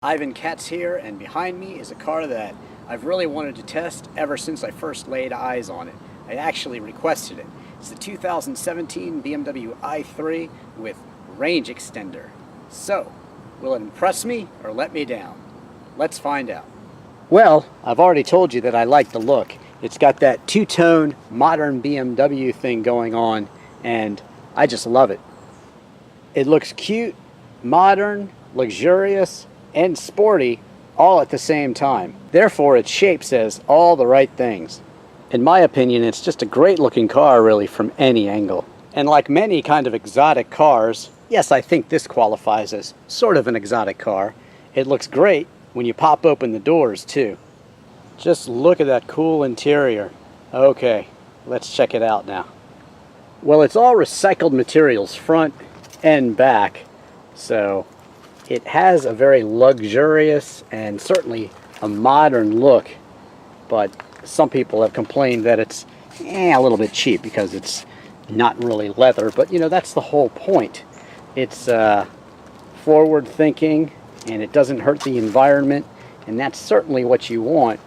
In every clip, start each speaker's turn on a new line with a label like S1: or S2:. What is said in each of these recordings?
S1: Ivan Katz here, and behind me is a car that I've really wanted to test ever since I first laid eyes on it. I actually requested it. It's the 2017 BMW i3 with range extender. So, will it impress me or let me down? Let's find out. Well, I've already told you that I like the look. It's got that two-tone modern BMW thing going on, and I just love it. It looks cute, modern, luxurious, and sporty all at the same time. Therefore, its shape says all the right things. In my opinion, it's just a great looking car really from any angle. And like many kind of exotic cars, yes, I think this qualifies as sort of an exotic car. It looks great when you pop open the doors too. Just look at that cool interior. Okay, let's check it out now. Well, it's all recycled materials, front and back, so it has a very luxurious and certainly a modern look, but some people have complained that it's a little bit cheap because it's not really leather, but you know, that's the whole point. It's forward thinking and it doesn't hurt the environment, and that's certainly what you want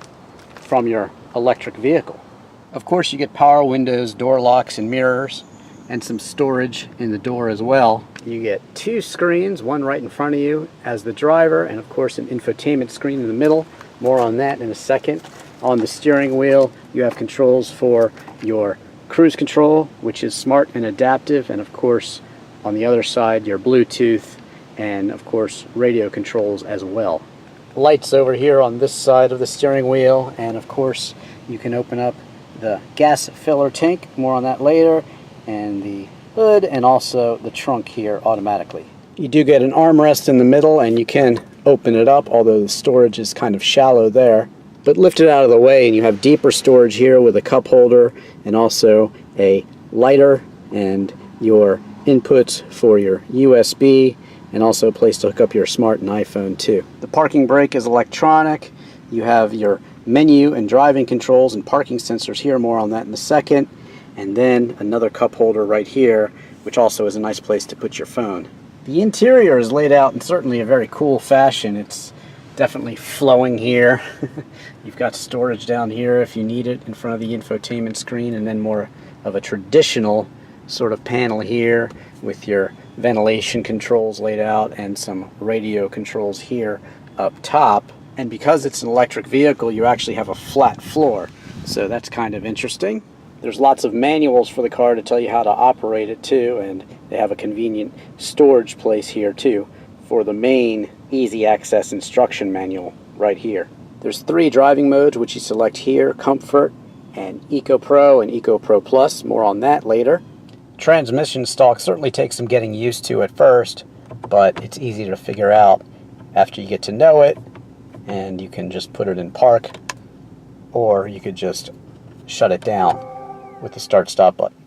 S1: from your electric vehicle. Of course, you get power windows, door locks, and mirrors, and some storage in the door as well. You get two screens, one right in front of you as the driver, and of course an infotainment screen in the middle. More on that in a second. On the steering wheel, you have controls for your cruise control, which is smart and adaptive, and of course on the other side your Bluetooth and of course radio controls as well. Lights over here on this side of the steering wheel, and of course you can open up the gas filler tank, more on that later, and the hood, and also the trunk here automatically. You do get an armrest in the middle, and you can open it up, although the storage is kind of shallow there. But lift it out of the way and you have deeper storage here with a cup holder and also a lighter and your inputs for your USB, and also a place to hook up your smart and iPhone too. The parking brake is electronic. You have your menu and driving controls and parking sensors here, more on that in a second. And then another cup holder right here, which also is a nice place to put your phone. The interior is laid out in certainly a very cool fashion. It's definitely flowing here. You've got storage down here if you need it in front of the infotainment screen, and then more of a traditional sort of panel here with your ventilation controls laid out and some radio controls here up top. And because it's an electric vehicle, you actually have a flat floor, so that's kind of interesting. There's lots of manuals for the car to tell you how to operate it too, and they have a convenient storage place here too for the main easy access instruction manual right here. There's 3 driving modes which you select here: Comfort and Eco Pro and Eco Pro Plus, more on that later. Transmission stalk certainly takes some getting used to at first, but it's easy to figure out after you get to know it, and you can just put it in park, or you could just shut it down with the start-stop button.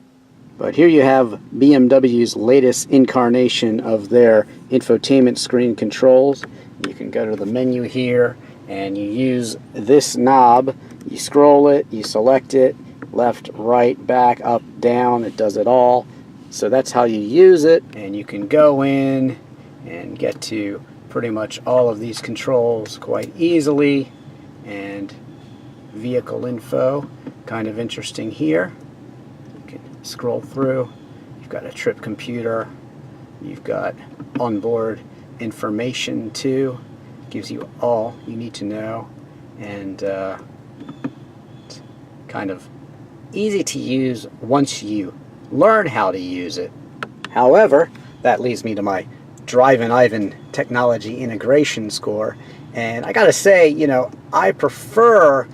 S1: But here you have BMW's latest incarnation of their infotainment screen controls. You can go to the menu here and you use this knob. You scroll it, you select it, left, right, back, up, down, it does it all. So that's how you use it, and you can go in and get to pretty much all of these controls quite easily. And vehicle info, kind of interesting here. Scroll through. You've got a trip computer, you've got onboard information too, gives you all you need to know, and it's kind of easy to use once you learn how to use it. However, that leads me to my Drivin Ivan technology integration score, and I gotta say, you know, I prefer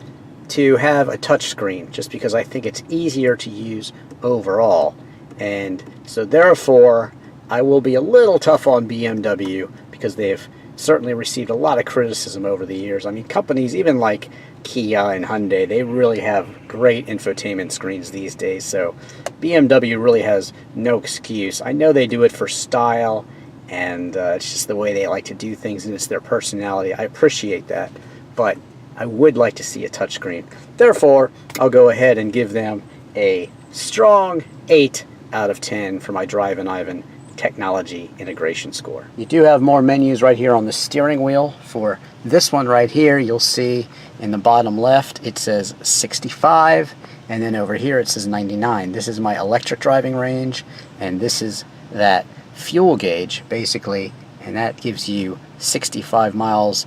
S1: to have a touch screen just because I think it's easier to use overall, and so therefore I will be a little tough on BMW because they've certainly received a lot of criticism over the years. I mean, companies even like Kia and Hyundai, they really have great infotainment screens these days, so BMW really has no excuse. I know they do it for style, and it's just the way they like to do things, and it's their personality. I appreciate that, but I would like to see a touchscreen. Therefore, I'll go ahead and give them a strong 8 out of 10 for my Drivin Ivan technology integration score. You do have more menus right here on the steering wheel. For this one right here, you'll see in the bottom left it says 65, and then over here it says 99. This is my electric driving range, and this is that fuel gauge basically, and that gives you 65 miles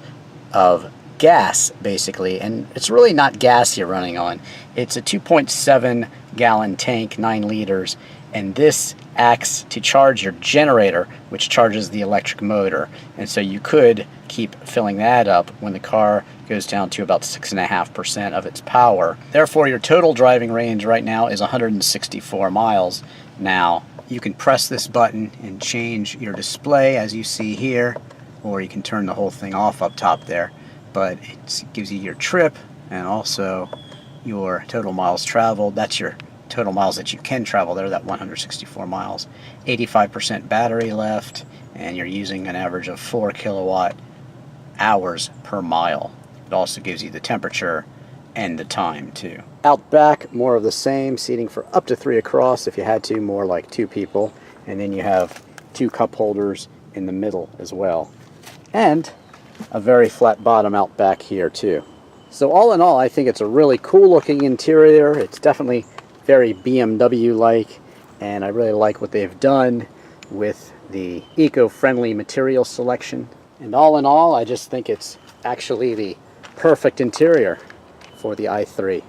S1: of gas basically. And it's really not gas you're running on. It's a 2.7 gallon tank, 9 liters, and this acts to charge your generator, which charges the electric motor. And so you could keep filling that up when the car goes down to about 6.5% of its power. Therefore, your total driving range right now is 164 miles. Now, you can press this button and change your display as you see here, or you can turn the whole thing off up top there. But it gives you your trip and also your total miles traveled. That's your total miles that you can travel there, that 164 miles. 85% battery left, and you're using an average of 4 kilowatt hours per mile. It also gives you the temperature and the time too. Out back, more of the same, seating for up to 3 across if you had to, more like 2 people. And then you have 2 cup holders in the middle as well. And a very flat bottom out back here too. So all in all, I think it's a really cool looking interior. It's definitely very BMW-like, and I really like what they've done with the eco-friendly material selection. And all in all, I just think it's actually the perfect interior for the i3.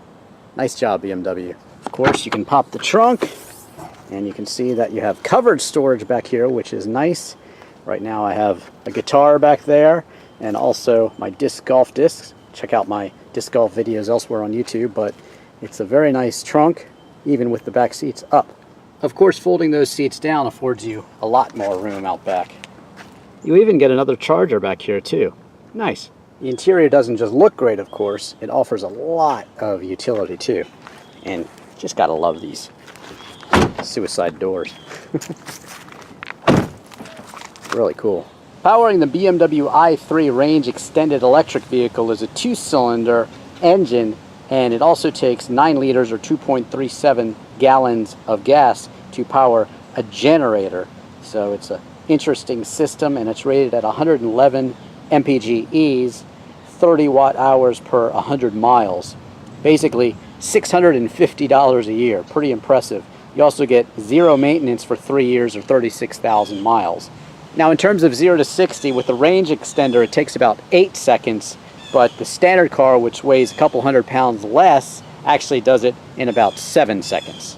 S1: Nice job, BMW. Of course, you can pop the trunk, and you can see that you have covered storage back here, which is nice. Right now I have a guitar back there, and also my disc golf discs. Check out my disc golf videos elsewhere on YouTube, but it's a very nice trunk, even with the back seats up. Of course, folding those seats down affords you a lot more room out back. You even get another charger back here too. Nice. The interior doesn't just look great, of course, it offers a lot of utility too. And just gotta love these suicide doors. Really cool. Powering the BMW i3 range extended electric vehicle is a 2-cylinder engine, and it also takes 9 liters or 2.37 gallons of gas to power a generator. So it's an interesting system, and it's rated at 111 mpges, 30 watt hours per 100 miles. Basically $650 a year. Pretty impressive. You also get 0 maintenance for 3 years or 36,000 miles. Now in terms of 0 to 60, with the range extender it takes about 8 seconds, but the standard car, which weighs a couple 100 pounds less, actually does it in about 7 seconds.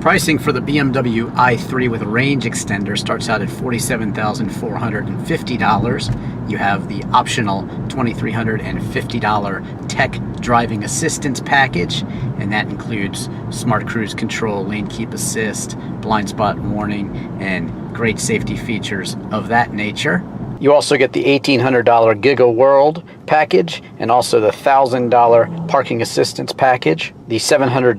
S1: Pricing for the BMW i3 with a range extender starts out at $47,450. You have the optional $2,350 Tech Driving Assistance package, and that includes Smart Cruise Control, Lane Keep Assist, Blind Spot Warning, and great safety features of that nature. You also get the $1,800 Giga World package, and also the $1,000 Parking Assistance package. The $700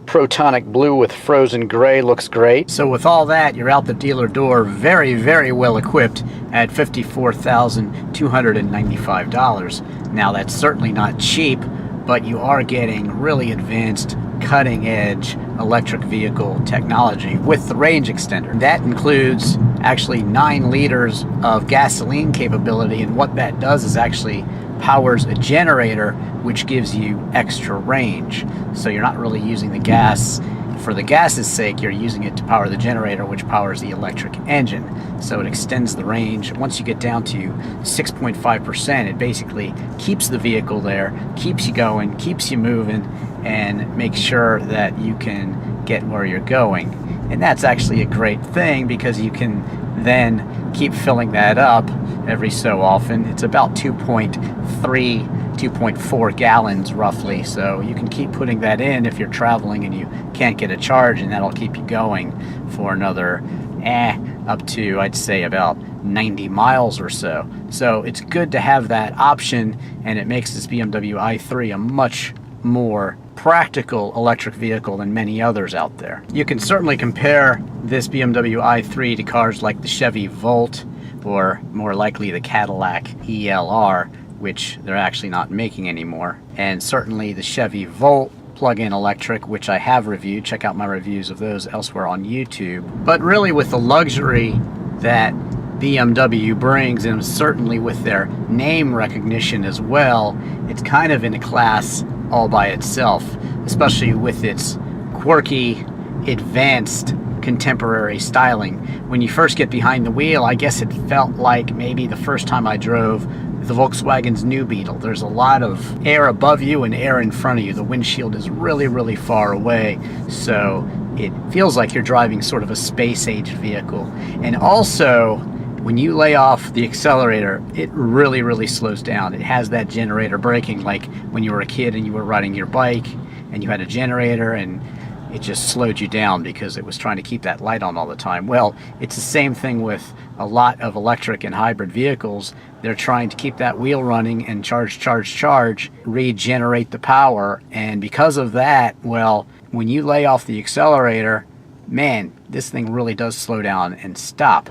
S1: Protonic Blue with Frozen Gray looks great. So with all that, you're out the dealer door very, very well equipped at $54,295. Now that's certainly not cheap, but you are getting really advanced, cutting-edge electric vehicle technology with the range extender. That includes actually 9 liters of gasoline capability, and what that does is actually powers a generator, which gives you extra range. So you're not really using the gas for the gas's sake, you're using it to power the generator, which powers the electric engine. So it extends the range. Once you get down to 6.5%, it basically keeps the vehicle there, keeps you going, keeps you moving, and makes sure that you can get where you're going. And that's actually a great thing, because you can then keep filling that up every so often. It's about 2.4 gallons roughly, so you can keep putting that in if you're traveling and you can't get a charge, and that'll keep you going for another up to, I'd say, about 90 miles or so. So it's good to have that option, and it makes this BMW i3 a much more practical electric vehicle than many others out there. You can certainly compare this BMW i3 to cars like the Chevy Volt, or more likely the Cadillac ELR, which they're actually not making anymore. And certainly the Chevy Volt plug-in electric, which I have reviewed. Check out my reviews of those elsewhere on YouTube. But really, with the luxury that BMW brings, and certainly with their name recognition as well, it's kind of in a class all by itself, especially with its quirky, advanced, contemporary styling. When you first get behind the wheel, I guess it felt like maybe the first time I drove the Volkswagen's New Beetle. There's a lot of air above you and air in front of you. The windshield is really, really far away, so it feels like you're driving sort of a space-age vehicle. And also, when you lay off the accelerator, it really, really slows down. It has that generator braking, like when you were a kid and you were riding your bike and you had a generator and it just slowed you down because it was trying to keep that light on all the time. Well, it's the same thing with a lot of electric and hybrid vehicles. They're trying to keep that wheel running and charge, regenerate the power. And because of that, well, when you lay off the accelerator, man, this thing really does slow down and stop.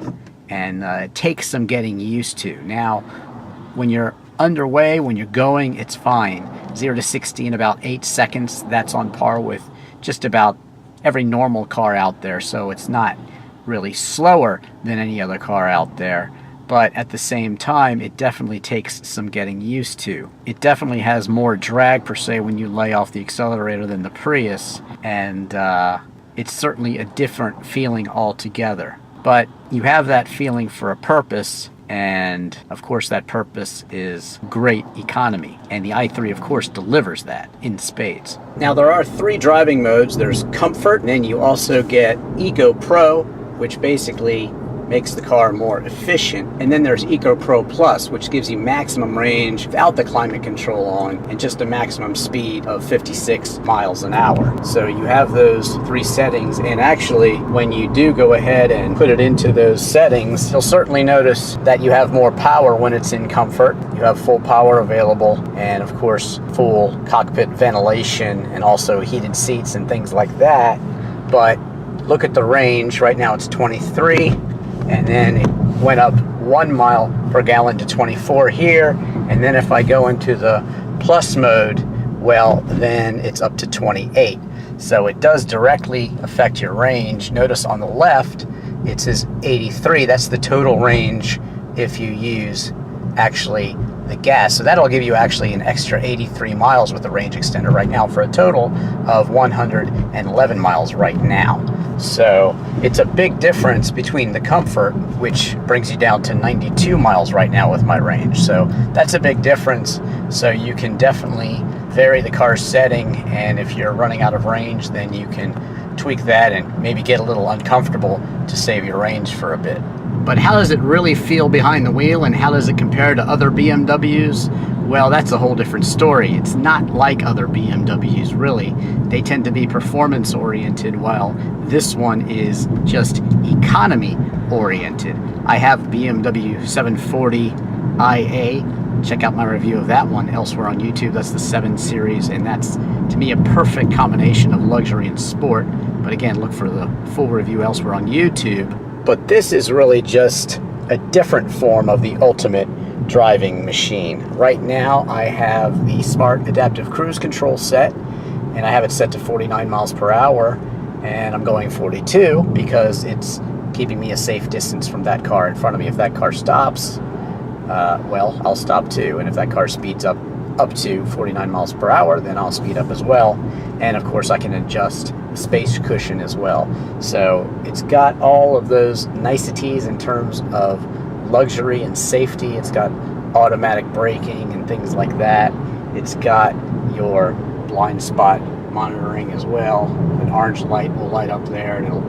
S1: And it takes some getting used to. Now, when you're underway, when you're going, it's fine. 0 to 60 in about 8 seconds. That's on par with just about every normal car out there, so it's not really slower than any other car out there. But at the same time, it definitely takes some getting used to. It definitely has more drag per se when you lay off the accelerator than the Prius, and it's certainly a different feeling altogether. But you have that feeling for a purpose, and of course that purpose is great economy, and the i3 of course delivers that in spades. Now there are 3 driving modes. There's Comfort, and then you also get Eco Pro, which basically makes the car more efficient, and then there's Eco Pro Plus, which gives you maximum range without the climate control on and just a maximum speed of 56 miles an hour. So you have those 3 settings, and actually when you do go ahead and put it into those settings, you'll certainly notice that you have more power when it's in Comfort. You have full power available, and of course full cockpit ventilation and also heated seats and things like that. But look at the range. Right now it's 23, and then it went up 1 mile per gallon to 24 here, and then if I go into the plus mode, well, then it's up to 28. So it does directly affect your range. Notice on the left it says 83. That's the total range if you use actually the gas. So that'll give you actually an extra 83 miles with the range extender right now, for a total of 111 miles right now. So it's a big difference between the Comfort, which brings you down to 92 miles right now with my range. So that's a big difference. So you can definitely vary the car's setting, and if you're running out of range, then you can tweak that and maybe get a little uncomfortable to save your range for a bit. But how does it really feel behind the wheel, and how does it compare to other BMWs? Well, that's a whole different story. It's not like other BMWs, really. They tend to be performance oriented, while this one is just economy oriented. I have BMW 740iA. Check out my review of that one elsewhere on YouTube. That's the 7 Series, and that's, to me, a perfect combination of luxury and sport. But again, look for the full review elsewhere on YouTube. But this is really just a different form of the ultimate driving machine. Right now, I have the Smart Adaptive Cruise Control set, and I have it set to 49 miles per hour, and I'm going 42 because it's keeping me a safe distance from that car in front of me. If that car stops, well, I'll stop too, and if that car speeds up to 49 miles per hour, then I'll speed up as well. And of course I can adjust the space cushion as well. So it's got all of those niceties in terms of luxury and safety. It's got automatic braking and things like that. It's got your blind spot monitoring as well. An orange light will light up there, and it'll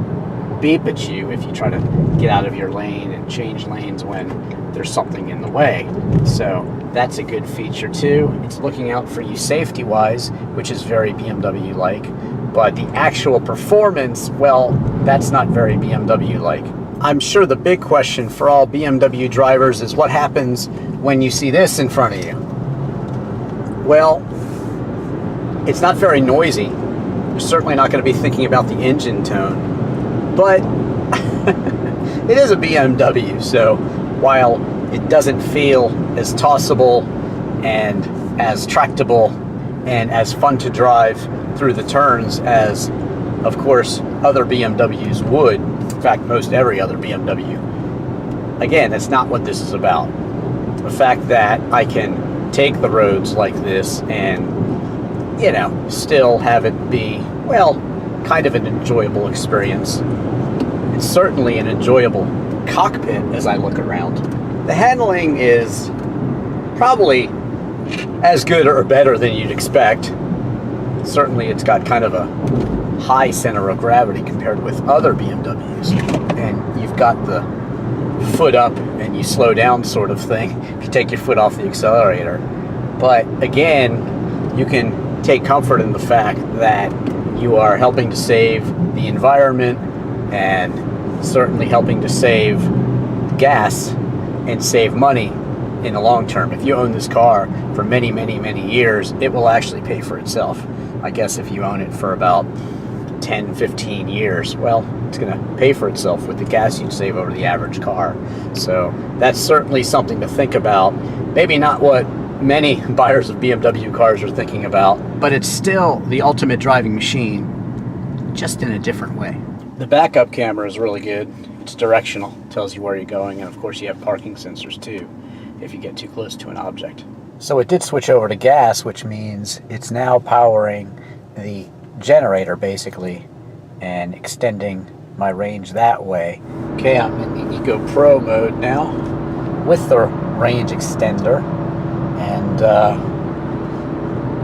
S1: beep at you if you try to get out of your lane and change lanes when there's something in the way. So that's a good feature too. It's looking out for you safety wise, which is very BMW like, but the actual performance, well, that's not very BMW like. I'm sure the big question for all BMW drivers is what happens when you see this in front of you. Well, it's not very noisy. You're certainly not going to be thinking about the engine tone, but it is a BMW, so while it doesn't feel as tossable and as tractable and as fun to drive through the turns as, of course, other BMWs would. In fact, most every other BMW. Again, that's not what this is about. The fact that I can take the roads like this and, you know, still have it be, well, kind of an enjoyable experience. It's certainly an enjoyable cockpit as I look around. The handling is probably as good or better than you'd expect. Certainly it's got kind of a high center of gravity compared with other BMWs. And you've got the foot up and you slow down sort of thing if you take your foot off the accelerator. But again, you can take comfort in the fact that you are helping to save the environment and certainly helping to save gas and save money in the long term. If you own this car for many, many, many years, it will actually pay for itself. I guess if you own it for about 10, 15 years, well, it's going to pay for itself with the gas you'd save over the average car. So that's certainly something to think about. Maybe not what many buyers of BMW cars are thinking about, but it's still the ultimate driving machine, just in a different way. The backup camera is really good. It's directional, tells you where you're going, and of course you have parking sensors too if you get too close to an object. So it did switch over to gas, which means it's now powering the generator basically and extending my range that way. Okay, I'm in the Eco Pro mode now with the range extender, and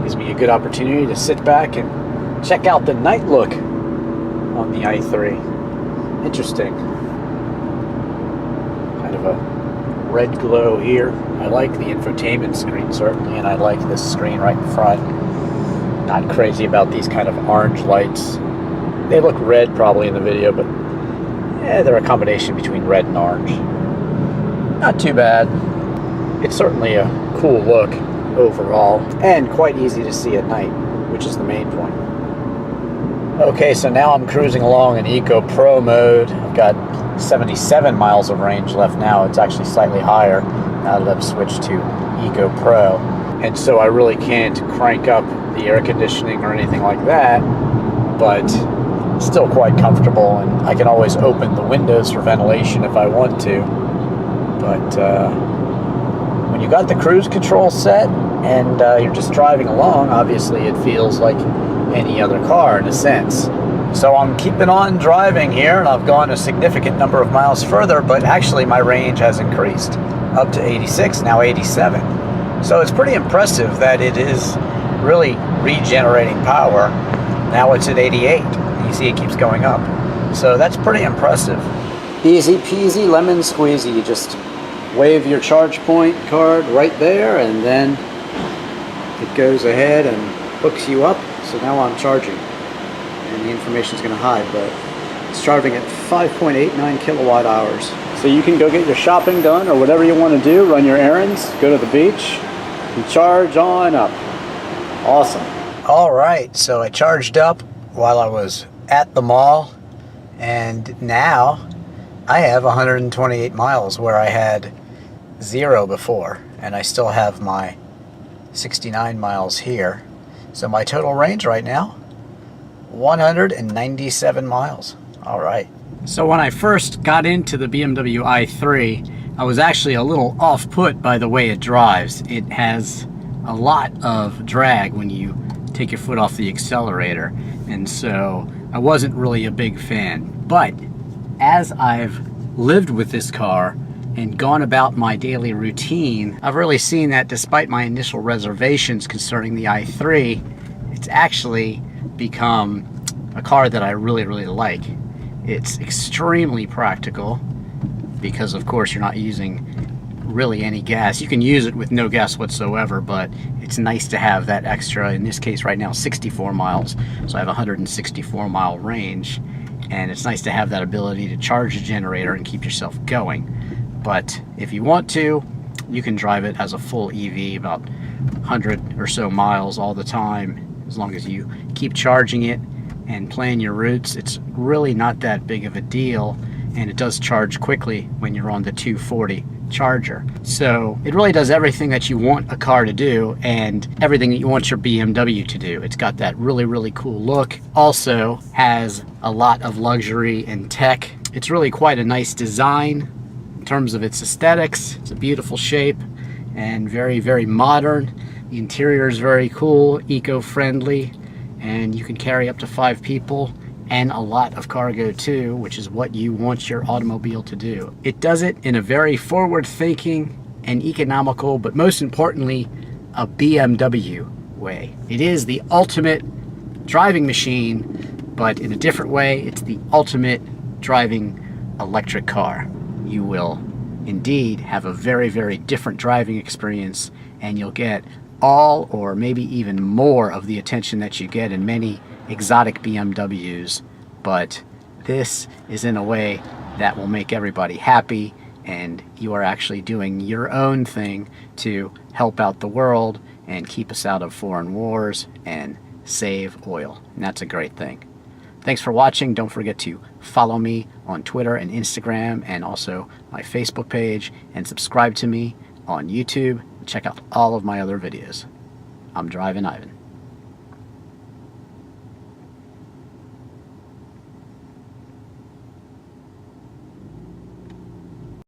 S1: gives me a good opportunity to sit back and check out the night look on the i3. Interesting. Kind of a red glow here. I like the infotainment screen certainly, and I like this screen right in front. Not crazy about these kind of orange lights. They look red probably in the video, but yeah, they're a combination between red and orange. Not too bad. It's certainly a cool look overall, and quite easy to see at night, which is the main point. Okay, so now I'm cruising along in Eco Pro mode. I've got 77 miles of range left now. It's actually slightly higher now that I've switched to Eco Pro. And so I really can't crank up the air conditioning or anything like that, but still quite comfortable, and I can always open the windows for ventilation if I want to. But when you got the cruise control set and you're just driving along, obviously it feels like any other car in a sense. So I'm keeping on driving here, and I've gone a significant number of miles further, but actually my range has increased up to 86, now 87. So it's pretty impressive that it is really regenerating power. Now it's at 88. You see it keeps going up. So that's pretty impressive. Easy peasy lemon squeezy. You just wave your charge point card right there, and then it goes ahead and hooks you up. So now I'm charging, and the information is going to hide, but it's charging at 5.89 kilowatt hours. So you can go get your shopping done or whatever you want to do, run your errands, go to the beach, and charge on up. Awesome. All right, so I charged up while I was at the mall, and now I have 128 miles where I had 0 before, and I still have my 69 miles here. So my total range right now, 197 miles. All right. So when I first got into the BMW i3, I was actually a little off-put by the way it drives. It has a lot of drag when you take your foot off the accelerator, and so I wasn't really a big fan. But as I've lived with this car and gone about my daily routine, I've really seen that despite my initial reservations concerning the i3, it's actually become a car that I really, really like. It's extremely practical because, of course, you're not using really any gas. You can use it with no gas whatsoever, but it's nice to have that extra, in this case right now, 64 miles. So I have a 164 mile range, and it's nice to have that ability to charge a generator and keep yourself going. But if you want to, you can drive it as a full EV about 100 or so miles all the time, as long as you keep charging it and plan your routes. It's really not that big of a deal, and it does charge quickly when you're on the 240 charger. So it really does everything that you want a car to do and everything that you want your BMW to do. It's got that really, really cool look. Also has a lot of luxury and tech. It's really quite a nice design in terms of its aesthetics. It's a beautiful shape and very, very modern. The interior is very cool, eco-friendly, and you can carry up to 5 people and a lot of cargo too, which is what you want your automobile to do. It does it in a very forward-thinking and economical, but most importantly, a BMW way. It is the ultimate driving machine, but in a different way. It's the ultimate driving electric car. You will indeed have a very, very different driving experience, and you'll get all or maybe even more of the attention that you get in many exotic BMWs, but this is in a way that will make everybody happy, and you are actually doing your own thing to help out the world and keep us out of foreign wars and save oil, and that's a great thing. Thanks for watching. Don't forget to follow me on Twitter and Instagram, and also my Facebook page, and subscribe to me on YouTube. Check out all of my other videos. I'm Drivin' Ivan.